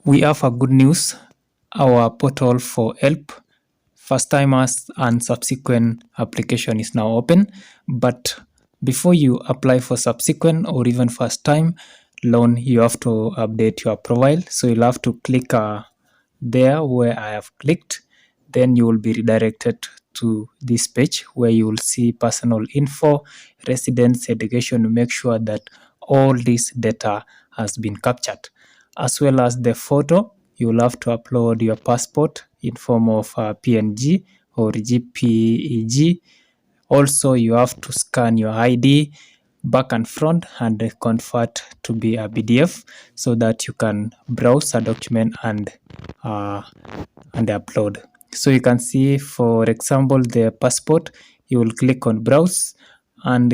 We have a good news. Our portal for HELB first timers and subsequent application is now open, but before you apply for subsequent or even first time loan, you have to update your profile. So you'll have to click there where I have clicked. Then you will be redirected to this page where you will see personal info, residence, education. Make sure that all this data has been captured, as well as the photo. You will have to upload your passport in form of PNG or JPEG. Also, you have to scan your ID back and front and convert to be a PDF so that you can browse a document and upload. So you can see, for example, the passport. You will click on browse and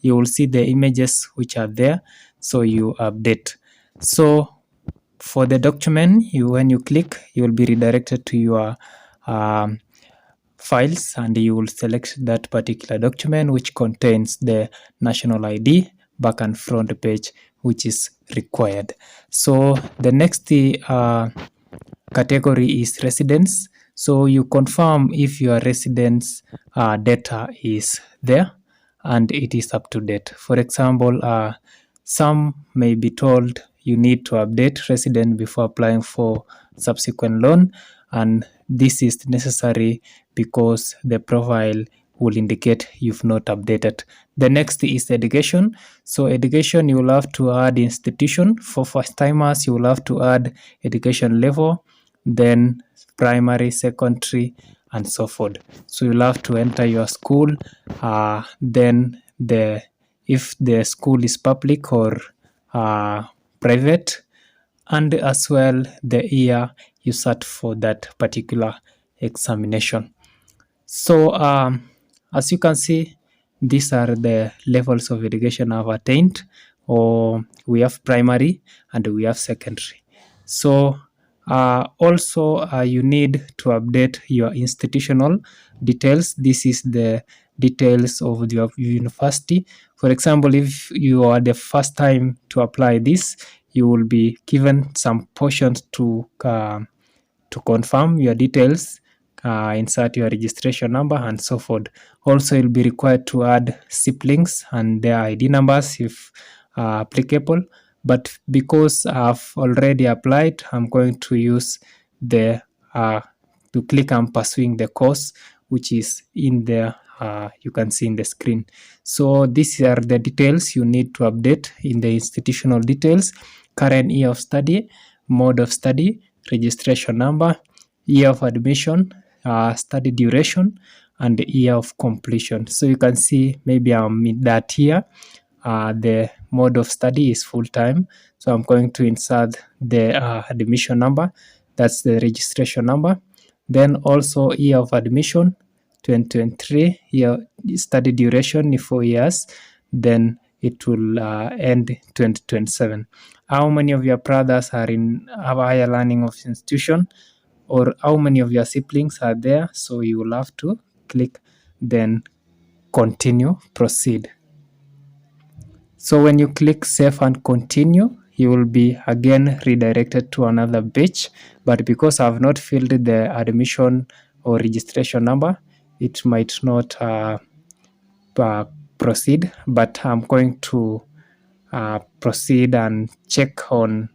you will see the images which are there. So you update. So for the document, when you click, you will be redirected to your files and you will select that particular document which contains the national ID back and front page which is required. So the next category is residence. So you confirm if your residence data is there and it is up to date. For example, some may be told you need to update resident before applying for subsequent loan, and this is necessary because the profile will indicate you've not updated. The next is education. So education, you will have to add institution. For first timers, you will have to add education level, then primary, secondary, and so forth. So you'll have to enter your school, then if the school is public or private, and as well the year you sat for that particular examination. So as you can see, these are the levels of education I've attained. Or we have primary and we have secondary. So also you need to update your institutional details. This is the details of your university. For example, if you are the first time to apply this, you will be given some portions to confirm your details, insert your registration number and so forth. Also, you'll be required to add siblings and their ID numbers if applicable. But because I've already applied, I'm going to use the to click on pursuing the course, which is in there. You can see in the screen. So these are the details you need to update in the institutional details: current year of study, mode of study, registration number, year of admission, study duration, and the year of completion. So you can see maybe I'm in that year. The mode of study is full-time, so I'm going to insert the admission number. That's the registration number. Then also year of admission 2023, year study duration 4 years, then it will end 2027. How many of your brothers are in a higher learning of institution, or how many of your siblings are there? So you will have to click then continue, proceed. So when you click save and continue, you will be again redirected to another page. But because I've not filled the admission or registration number, it might not proceed. But I'm going to proceed and check on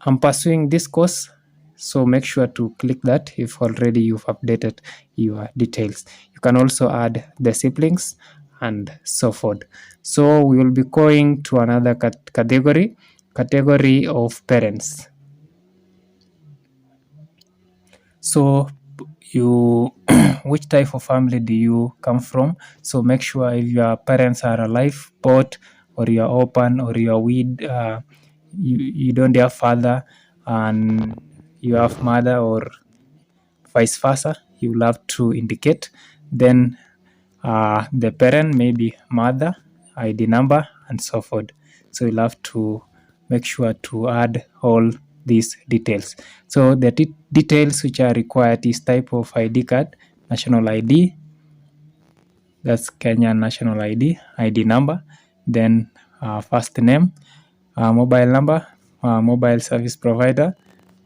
I'm pursuing this course. So make sure to click that if already you've updated your details. You can also add the siblings and so forth. So we will be going to another category of parents. So you which type of family do you come from? So make sure if your parents are alive, both, or you're open, or you're with you don't have father and you have mother, or vice versa, you will have to indicate. Then the parent, maybe mother, ID number, and so forth. So you'll have to make sure to add all these details. So the details which are required is type of ID card, national ID, that's Kenyan national ID, ID number, then first name, mobile number, mobile service provider.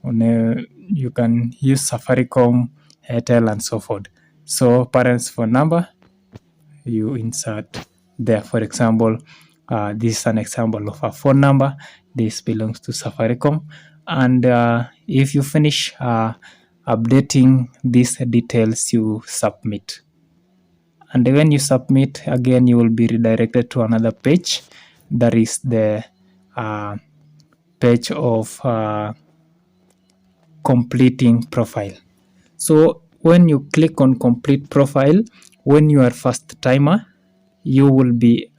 You can use Safaricom, Airtel, and so forth. So parents' phone number, you insert there. For example, this is an example of a phone number. This belongs to Safaricom. And if you finish updating these details, you submit. And when you submit, again, you will be redirected to another page. That is the page of completing profile. So when you click on complete profile, when you are first timer, you will be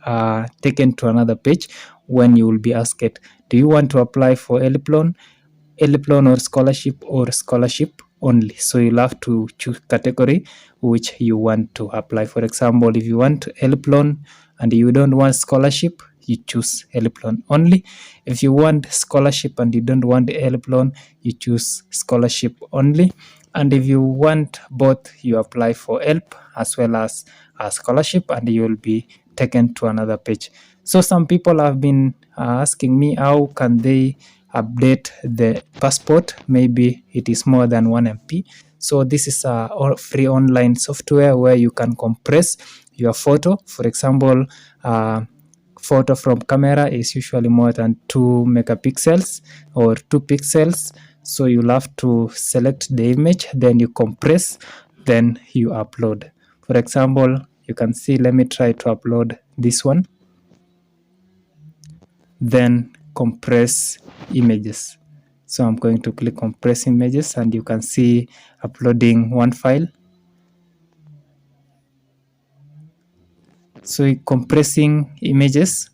taken to another page when you will be asked, do you want to apply for HELB loan or scholarship only? So you'll have to choose category which you want to apply. For example, if you want HELB loan and you don't want scholarship, you choose HELB loan only. If you want scholarship and you don't want HELB loan, you choose scholarship only. And if you want both, you apply for HELB as well as a scholarship, and you will be taken to another page. So some people have been asking me, how can they update the passport? Maybe it is more than 1 MB. So this is a free online software where you can compress your photo. For example, photo from camera is usually more than 2 megapixels or 2 pixels. So you'll have to select the image, then you compress, then you upload. For example, you can see, let me try to upload this one. Then compress images. So I'm going to click compress images, and you can see uploading one file. So compressing images,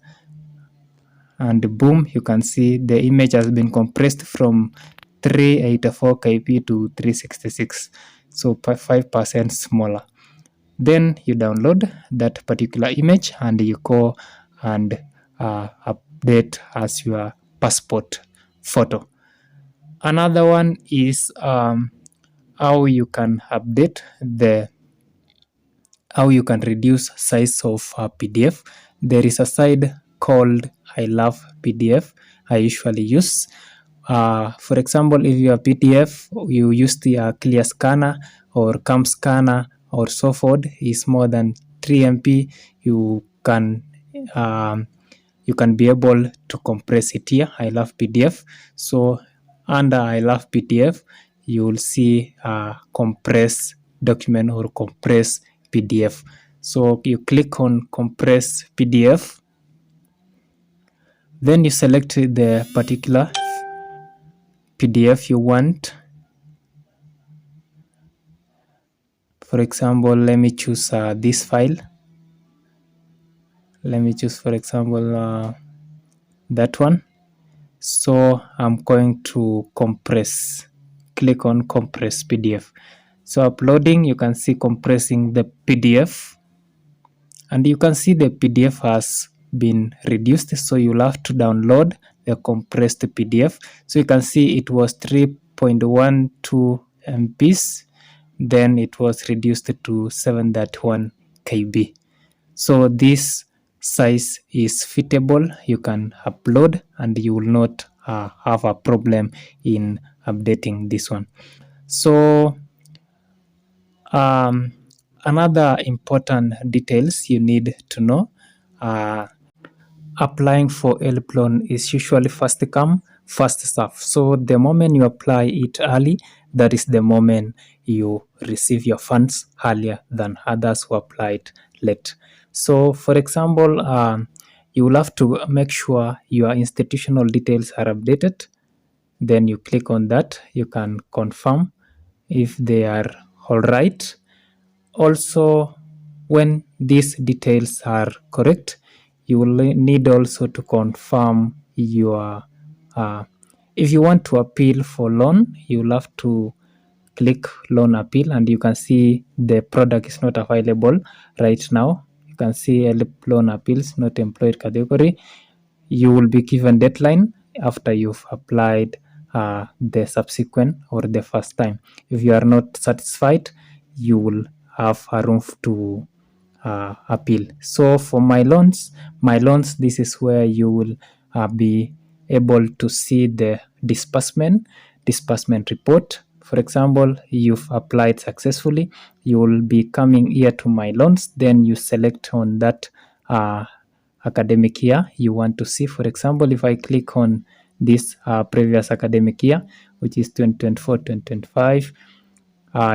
and boom, you can see the image has been compressed from 384 kb to 366, so 5% smaller. Then you download that particular image and you go and update as your passport photo. Another one is how you can update how you can reduce size of PDF. There is a site called I Love PDF I usually use. For example, if your PDF you use the clear scanner or cam scanner or so forth is more than 3 MB, you can be able to compress it here. I Love PDF. So under I Love PDF, you will see compress document or compress PDF. So you click on compress PDF, then you select the particular PDF you want. For example, let me choose this file. Let me choose, for example, that one. So I'm going to compress. Click on compress PDF. So uploading, you can see compressing the PDF, and you can see the PDF has been reduced. So you'll have to download the compressed PDF. So you can see it was 3.12 MBs, then it was reduced to 7.1 KB. So this size is fitable. You can upload and you will not have a problem in updating this one. So another important details you need to know, applying for HELB loan is usually first come, first serve. So the moment you apply it early, that is the moment you receive your funds earlier than others who applied late. So for example, you will have to make sure your institutional details are updated. Then you click on that. You can confirm if they are all right. Also, when these details are correct, you will need also to confirm your if you want to appeal for loan, you will have to click loan appeal, and you can see the product is not available right now. You can see HELB loan appeals not employed category. You will be given deadline after you've applied the subsequent or the first time. If you are not satisfied, you will have a room to appeal. So for my loans, this is where you will be able to see the disbursement report. For example, you've applied successfully, you will be coming here to my loans, then you select on that academic year you want to see. For example, if I click on this previous academic year, which is 2024-2025,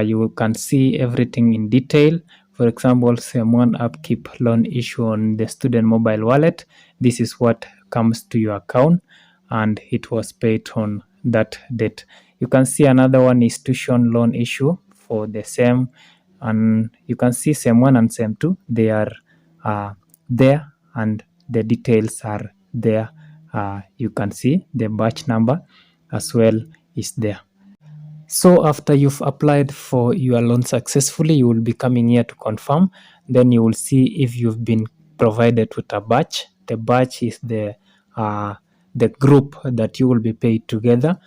you can see everything in detail. For example, SEM1 upkeep loan issue on the student mobile wallet. This is what comes to your account and it was paid on that date. You can see another one is tuition loan issue for the same, and you can see SEM1 and SEM2, they are there and the details are there. You can see the batch number as well is there. So after you've applied for your loan successfully, you will be coming here to confirm. Then you will see if you've been provided with a batch. The batch is the group that you will be paid together.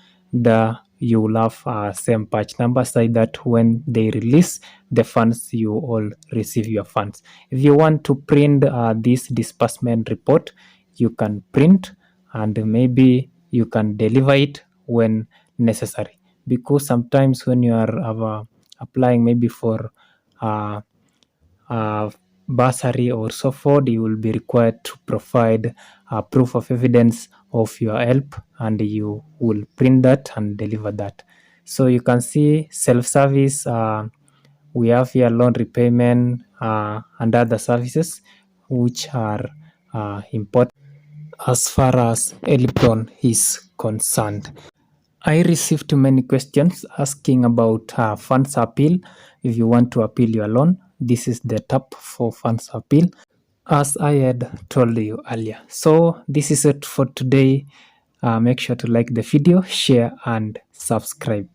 You will have same batch number so that when they release the funds, you all receive your funds. If you want to print this disbursement report, you can print and maybe you can deliver it when necessary, because sometimes when you are applying maybe for uh, bursary or so forth, you will be required to provide proof of evidence of your help, and you will print that and deliver that. So you can see self-service, we have here loan repayment and other services which are important as far as HELB loan is concerned. I received many questions asking about funds appeal. If you want to appeal your loan, this is the tab for funds appeal, as I had told you earlier. So this is it for today. Make sure to like the video, share and subscribe.